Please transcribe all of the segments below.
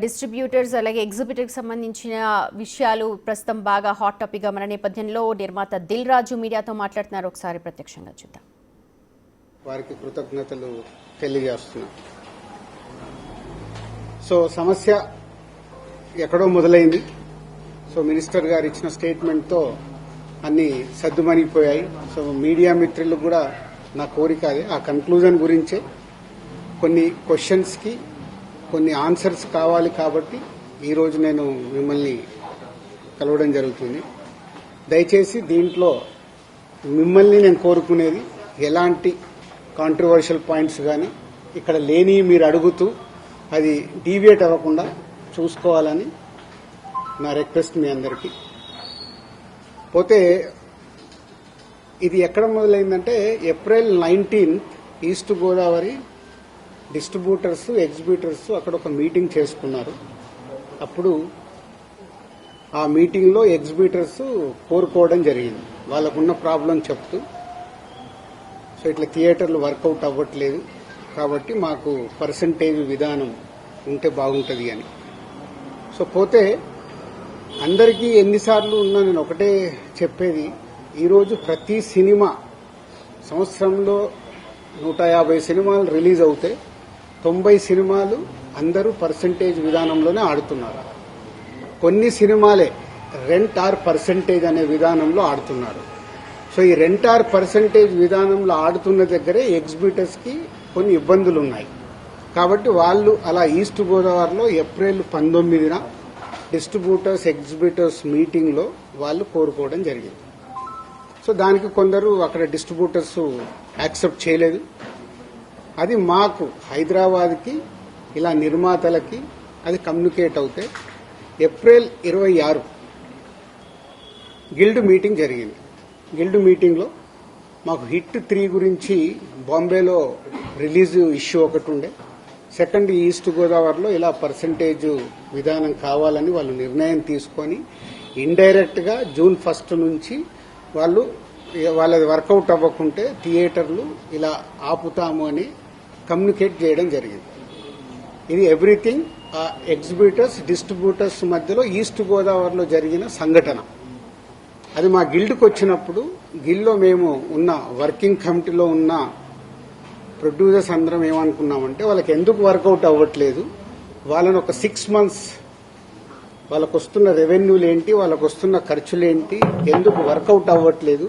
Distributors అలాగే ఎగ్జిబిటర్కి సంబంధించిన విషయాలు ప్రస్తుతం బాగా హాట్ టాపిక్గా మన నేపథ్యంలో నిర్మాత దిల్ రాజు మీడియాతో మాట్లాడుతున్నారు. ఒకసారి ప్రత్యక్షంగా చూద్దాం. వారికి కృతజ్ఞతలు తెలియజేస్తున్నా. సో సమస్య ఎక్కడో మొదలైంది. సో మినిస్టర్ గారు ఇచ్చిన స్టేట్మెంట్తో అన్ని సద్దుమణిగిపోయాయి. సో మీడియా మిత్రులకు కూడా నా కోరిక అదే, ఆ కన్క్లూజన్ గురించే కొన్ని క్వశ్చన్స్కి కొన్ని ఆన్సర్స్ కావాలి కాబట్టి ఈరోజు నేను మిమ్మల్ని కలవడం జరుగుతుంది. దయచేసి దీంట్లో మిమ్మల్ని నేను కోరుకునేది ఎలాంటి కాంట్రవర్షియల్ పాయింట్స్ కానీ ఇక్కడ లేని మీరు అడుగుతూ అది డీవియేట్ అవ్వకుండా చూసుకోవాలని నా రిక్వెస్ట్ మీ అందరికీ. పోతే ఇది ఎక్కడ మొదలైందంటే April 19 East Godavari distributors exhibitors అక్కడ ఒక మీటింగ్ చేసుకున్నారు. అప్పుడు ఆ మీటింగ్లో ఎగ్జిబిటర్స్ కోరుకోవడం జరిగింది, వాళ్ళకున్న ప్రాబ్లం చెప్తూ. సో ఇట్లా థియేటర్లు వర్కౌట్ అవ్వట్లేదు కాబట్టి మాకు పర్సంటేజ్ విధానం ఉంటే బాగుంటుంది అని. సో పోతే అందరికీ ఎన్నిసార్లు ఉన్నా నేను ఒకటే చెప్పేది, ఈరోజు ప్రతి సినిమా సంవత్సరంలో 150 సినిమాలు రిలీజ్ అవుతే 90 సినిమాలు అందరూ పర్సంటేజ్ విధానంలోనే ఆడుతున్నారు. కొన్ని సినిమాలే రెంట్ ఆర్ పర్సంటేజ్ అనే విధానంలో ఆడుతున్నారు. సో ఈ రెంట్ ఆర్ పర్సంటేజ్ విధానంలో ఆడుతున్న దగ్గరే ఎగ్జిబిటర్స్ కి కొన్ని ఇబ్బందులు ఉన్నాయి. కాబట్టి వాళ్ళు అలా ఈస్ట్ గోదావరిలో ఏప్రిల్ 19న డిస్ట్రిబ్యూటర్స్ ఎగ్జిబిటర్స్ మీటింగ్ లో వాళ్ళు కోరుకోవడం జరిగింది. సో దానికి కొందరు అక్కడ డిస్ట్రిబ్యూటర్స్ యాక్సెప్ట్ చేయలేదు. అది మాకు హైదరాబాద్కి ఇలా నిర్మాతలకి అది కమ్యూనికేట్ అవుతే ఏప్రిల్ 26 గిల్డ్ మీటింగ్ జరిగింది. గిల్డ్ మీటింగ్లో మాకు హిట్ 3 గురించి బాంబేలో రిలీజ్ ఇష్యూ ఒకటి ఉండే, సెకండ్ ఈస్ట్ గోదావరిలో ఇలా పర్సంటేజ్ విధానం కావాలని వాళ్ళు నిర్ణయం తీసుకొని ఇండైరెక్ట్ గా జూన్ 1 నుంచి వాళ్ళది వర్కౌట్ అవ్వకుంటే థియేటర్లు ఇలా ఆపుతాము అని కమ్యూనికేట్ చేయడం జరిగింది. ఇది ఎవ్రీథింగ్ ఎగ్జిబిటర్స్ డిస్ట్రిబ్యూటర్స్ మధ్యలో ఈస్ట్ గోదావరిలో జరిగిన సంఘటన. అది మా గిల్డ్కి వచ్చినప్పుడు గిల్డ్లో మేము ఉన్న వర్కింగ్ కమిటీలో ఉన్న ప్రొడ్యూసర్స్ అందరం ఏమనుకున్నామంటే వాళ్ళకి ఎందుకు వర్కౌట్ అవ్వట్లేదు, వాళ్ళని ఒక 6 months వాళ్ళకు వస్తున్న రెవెన్యూలు ఏంటి, వాళ్ళకు వస్తున్న ఖర్చులేంటి, ఎందుకు వర్కౌట్ అవ్వట్లేదు,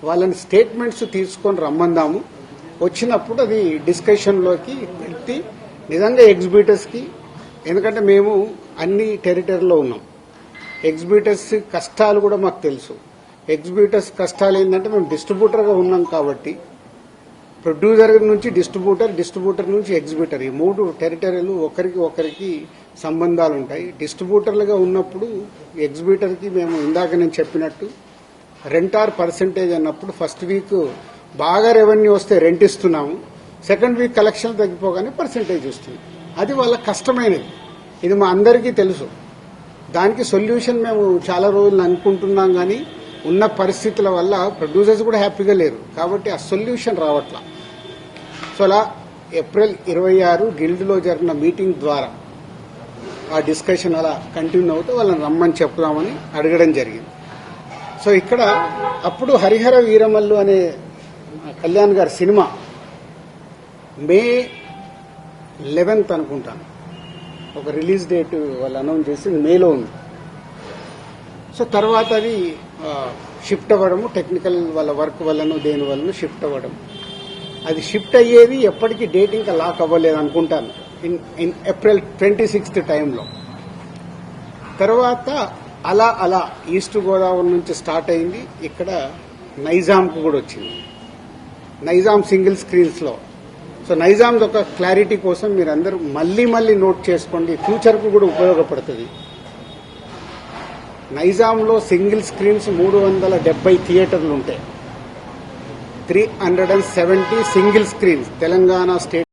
వాళ్ళని స్టేట్మెంట్స్ తీసుకొని రమ్మందాము. వచ్చినప్పుడు అది డిస్కషన్లోకి పెట్టి నిజంగా ఎగ్జిబిటర్స్కి, ఎందుకంటే మేము అన్ని టెరిటరీలో ఉన్నాం, ఎగ్జిబిటర్స్ కష్టాలు కూడా మాకు తెలుసు. ఎగ్జిబిటర్స్ కష్టాలు ఏంటంటే మేము డిస్ట్రిబ్యూటర్గా ఉన్నాం కాబట్టి ప్రొడ్యూసర్ నుంచి డిస్ట్రిబ్యూటర్ నుంచి ఎగ్జిబిటర్, ఈ 3 టెరిటరీలు ఒకరికి సంబంధాలు ఉంటాయి. డిస్ట్రిబ్యూటర్లుగా ఉన్నప్పుడు ఎగ్జిబిటర్కి మేము ఇందాక నేను చెప్పినట్టు రెంట్ ఆర్ పర్సంటేజ్ అన్నప్పుడు ఫస్ట్ వీక్ బాగా రెవెన్యూ వస్తే రెంట్ ఇస్తున్నాము, సెకండ్ వీక్ కలెక్షన్ తగ్గిపోగానే పర్సంటేజ్ వస్తుంది. అది వాళ్ళ కష్టమైనది, ఇది మా అందరికీ తెలుసు. దానికి సొల్యూషన్ మేము చాలా రోజులు అనుకుంటున్నాం, కానీ ఉన్న పరిస్థితుల వల్ల ప్రొడ్యూసర్స్ కూడా హ్యాపీగా లేరు కాబట్టి ఆ సొల్యూషన్ రావట్లా. సో అలా ఏప్రిల్ 26 గిల్డ్లో జరిగిన మీటింగ్ ద్వారా ఆ డిస్కషన్ అలా కంటిన్యూ అవుతూ వాళ్ళని రమ్మని చెప్దామని అడగడం జరిగింది. సో ఇక్కడ అప్పుడు హరిహర వీరమల్లు అనే కళ్యాణ్ గారి సినిమా మే 11th అనుకుంటాను ఒక రిలీజ్ డేట్ వాళ్ళు అనౌన్స్ చేసి మేలో ఉంది. సో తర్వాత అది షిఫ్ట్ అవ్వడము, టెక్నికల్ వాళ్ళ వర్క్ వల్లను దేని వలన షిఫ్ట్ అవ్వడం, అది షిఫ్ట్ అయ్యేది ఎప్పటికీ డేట్ ఇంకా లాక్ అవ్వలేదు అనుకుంటాను, ఇన్ ఏప్రిల్ 26th టైంలో. తర్వాత అలా ఈస్ట్ గోదావరి నుంచి స్టార్ట్ అయింది, ఇక్కడ నైజాంకు కూడా వచ్చింది, నైజాం సింగిల్ స్క్రీన్స్ లో. సో నైజాం ఒక క్లారిటీ కోసం మీరు అందరూ మళ్ళీ నోట్ చేసుకోండి, ఫ్యూచర్ కు కూడా ఉపయోగపడుతుంది. నైజాంలో సింగిల్ స్క్రీన్స్ 370 థియేటర్లు ఉంటాయి, 370 సింగిల్ స్క్రీన్స్ తెలంగాణ స్టేట్